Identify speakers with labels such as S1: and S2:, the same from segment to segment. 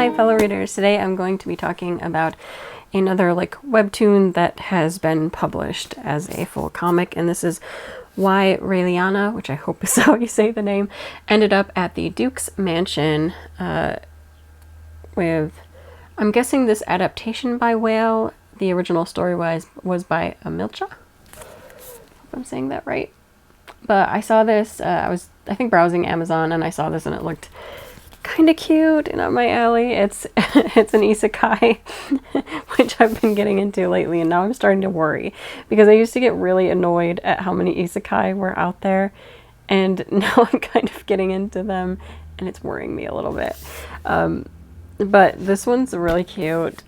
S1: my fellow readers. Today I'm going to be talking about another webtoon that has been published as a full comic, and this is why Raeliana, which I hope is how you say the name, ended up at the Duke's mansion with, I'm guessing, this adaptation by Whale. The original story was by Amilcha. Hope I'm saying that right. But I saw this, I was, I think, browsing Amazon, and I saw this and it looked kind of cute and up my alley. It's an isekai, which I've been getting into lately, and now I'm starting to worry because I used to get really annoyed at how many isekai were out there, and now I'm kind of getting into them and it's worrying me a little bit. But this one's really cute.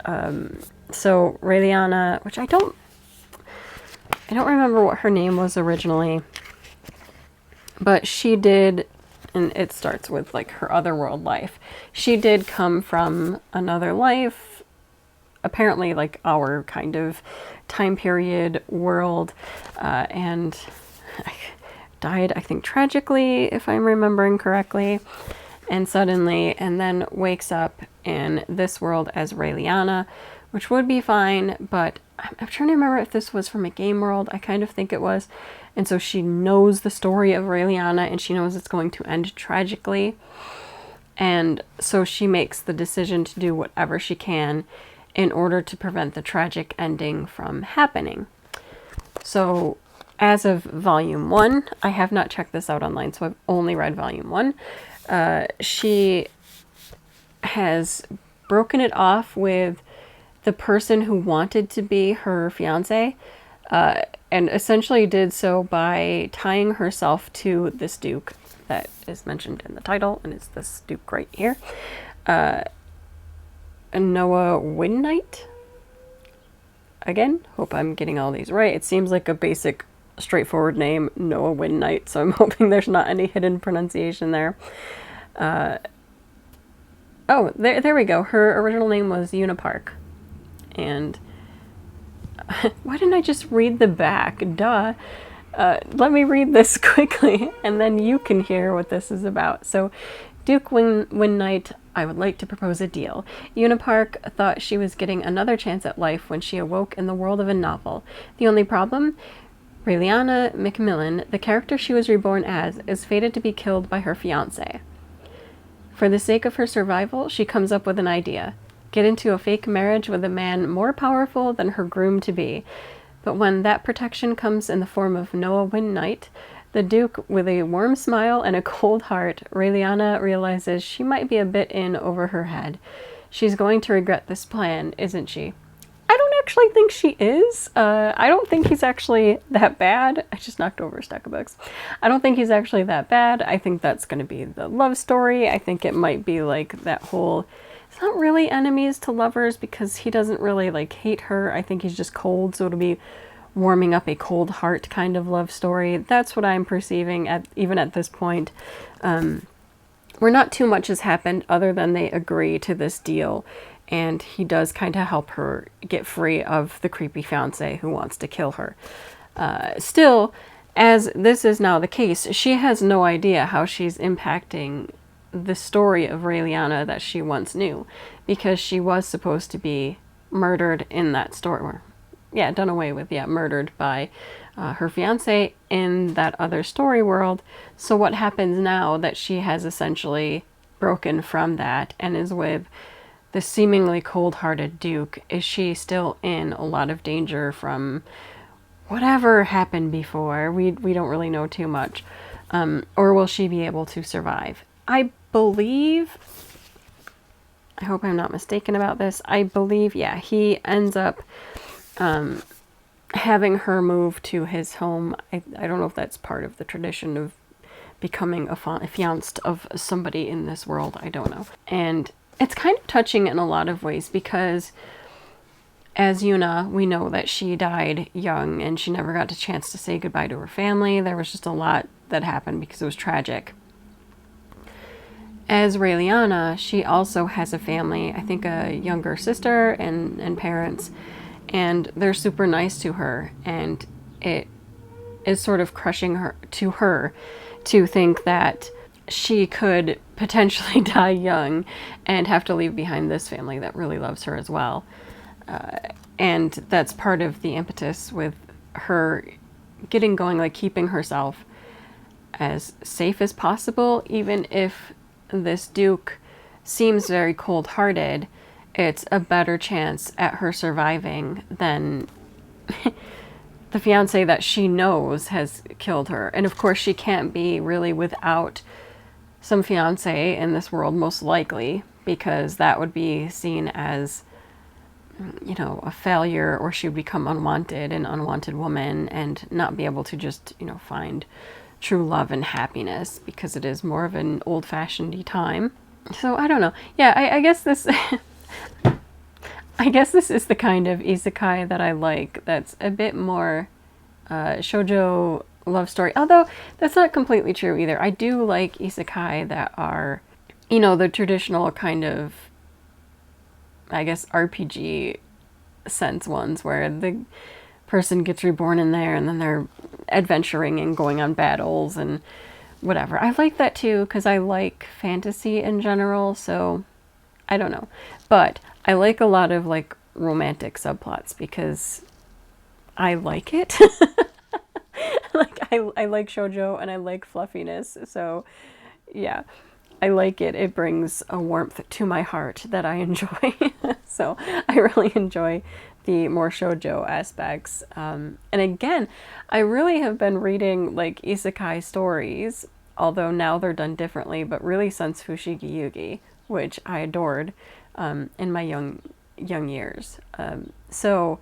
S1: So Raeliana, which I don't remember what her name was originally, but she did, and it starts with her otherworld life. She did come from another life, apparently our kind of time period world, and died, I think, tragically, if I'm remembering correctly, and then wakes up in this world as Raeliana, which would be fine, but I'm trying to remember if this was from a game world. I kind of think it was. And so she knows the story of Raeliana, and she knows it's going to end tragically. And so she makes the decision to do whatever she can in order to prevent the tragic ending from happening. So as of volume 1, I have not checked this out online, so I've only read volume 1. She has broken it off with the person who wanted to be her fiance, and essentially did so by tying herself to this Duke that is mentioned in the title, and it's this Duke right here, Noah Windknight. Again, hope I'm getting all these right. It seems like a basic, straightforward name, Noah Windknight, so I'm hoping there's not any hidden pronunciation there. Oh, there we go. Her original name was Unipark. And why didn't I just read the back? Duh. Let me read this quickly, and then you can hear what this is about. So, Duke Windknight, I would like to propose a deal. Unipark thought she was getting another chance at life when she awoke in the world of a novel. The only problem? Raeliana Macmillan, the character she was reborn as, is fated to be killed by her fiancé. For the sake of her survival, she comes up with an idea. Get into a fake marriage with a man more powerful than her groom-to-be. But when that protection comes in the form of Noah Windknight, the Duke, with a warm smile and a cold heart, Raeliana realizes she might be a bit in over her head. She's going to regret this plan, isn't she? I don't actually think she is. I don't think he's actually that bad. I just knocked over a stack of books. I don't think he's actually that bad. I think that's going to be the love story. I think it might be that whole... It's not really enemies to lovers, because he doesn't really hate her. I think he's just cold, so it'll be warming up a cold heart kind of love story. That's what I'm perceiving even at this point. Where not too much has happened other than they agree to this deal, and he does kind of help her get free of the creepy fiancé who wants to kill her. Still, as this is now the case, she has no idea how she's impacting the story of Raeliana that she once knew, because she was supposed to be murdered in that story. Yeah, done away with, murdered by her fiancé in that other story world. So what happens now that she has essentially broken from that and is with the seemingly cold-hearted Duke? Is she still in a lot of danger from whatever happened before? We don't really know too much. Or will she be able to survive? I believe, I hope I'm not mistaken about this, I believe, he ends up having her move to his home. I don't know if that's part of the tradition of becoming a fiancé of somebody in this world. I don't know. And it's kind of touching in a lot of ways, because as Yuna, we know that she died young and she never got a chance to say goodbye to her family. There was just a lot that happened because it was tragic. As Raeliana, she also has a family, I think a younger sister and parents, and they're super nice to her, and it is sort of crushing her to think that she could potentially die young and have to leave behind this family that really loves her as well. And that's part of the impetus with her getting going, like keeping herself as safe as possible. Even if this Duke seems very cold-hearted, it's a better chance at her surviving than the fiance that she knows has killed her. And of course she can't be really without some fiance in this world, most likely, because that would be seen as, you know, a failure, or she would become unwanted, an unwanted woman, and not be able to just, you know, find true love and happiness, because it is more of an old-fashioned time. So I don't know. Yeah, I guess this I guess this is the kind of isekai that I like, that's a bit more shoujo love story. Although that's not completely true either. I do like isekai that are, you know, the traditional kind of, I guess, RPG sense ones where the person gets reborn in there and then they're adventuring and going on battles and whatever. I like that too, because I like fantasy in general, so I don't know. But I like a lot of like romantic subplots because I like it. Like I like shoujo and I like fluffiness, so yeah, I like it. It brings a warmth to my heart that I enjoy. So I really enjoy the more shoujo aspects. And again, I really have been reading like isekai stories, although now they're done differently, but really since Fushigi Yugi, which I adored in my young years. So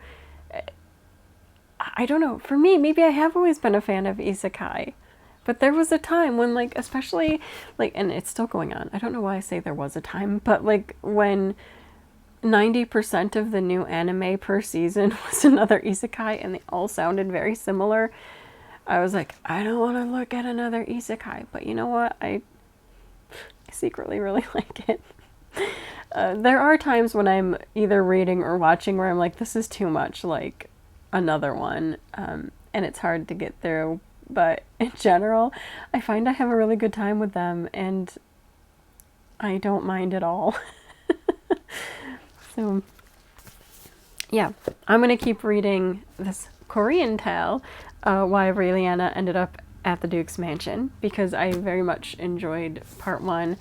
S1: I don't know, for me, maybe I have always been a fan of isekai, but there was a time when, like, especially, like, and it's still going on, I don't know why I say there was a time, but like when 90% of the new anime per season was another isekai and they all sounded very similar, I was like, I don't want to look at another isekai, but you know what, I secretly really like it. There are times when I'm either reading or watching where I'm like, this is too much like another one, and it's hard to get through, but in general I find I have a really good time with them and I don't mind at all. So yeah, I'm gonna keep reading this Korean tale, why Raeliana ended up at the Duke's mansion, because I very much enjoyed part one.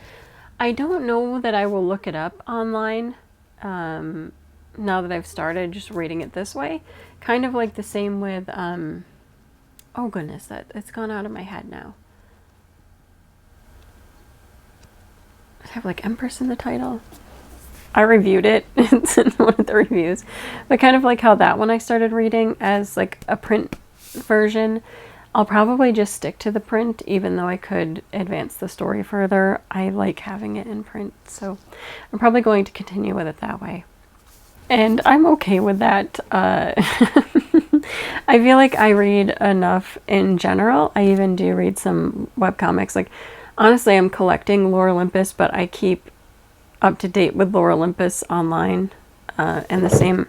S1: I don't know that I will look it up online now that I've started just reading it this way. Kind of like the same with, oh goodness, it's gone out of my head now. Does it have like Empress in the title? I reviewed it, it's in one of the reviews. But kind of like how that one I started reading as like a print version. I'll probably just stick to the print, even though I could advance the story further. I like having it in print, so I'm probably going to continue with it that way. And I'm okay with that. I feel like I read enough in general. I even do read some webcomics. Like, honestly, I'm collecting Lore Olympus, but I keep up to date with Lore Olympus online. And the same...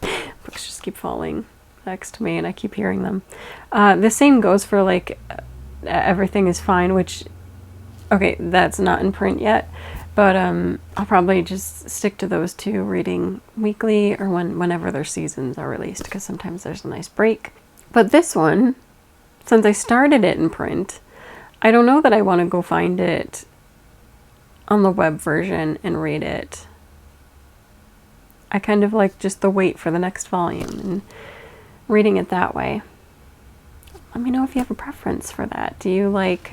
S1: books just keep falling next to me and I keep hearing them. The same goes for like Everything is Fine, which, okay, that's not in print yet, but I'll probably just stick to those two, reading weekly or whenever their seasons are released, because sometimes there's a nice break. But this one, since I started it in print, I don't know that I want to go find it on the web version and read it. I kind of like just the wait for the next volume and reading it that way. Let me know if you have a preference for that. Do you like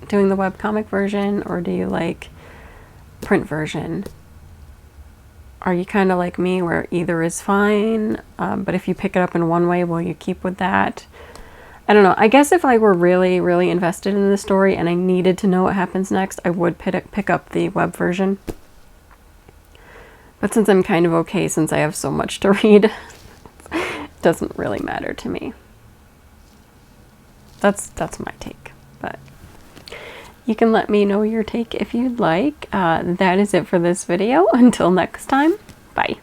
S1: doing the webcomic version, or do you like print version? Are you kind of like me where either is fine, but if you pick it up in one way, will you keep with that? I don't know. I guess if I were really, really invested in the story and I needed to know what happens next, I would pick up the web version. But since I'm kind of okay, since I have so much to read, it doesn't really matter to me. That's my take. But you can let me know your take if you'd like. That is it for this video. Until next time, bye.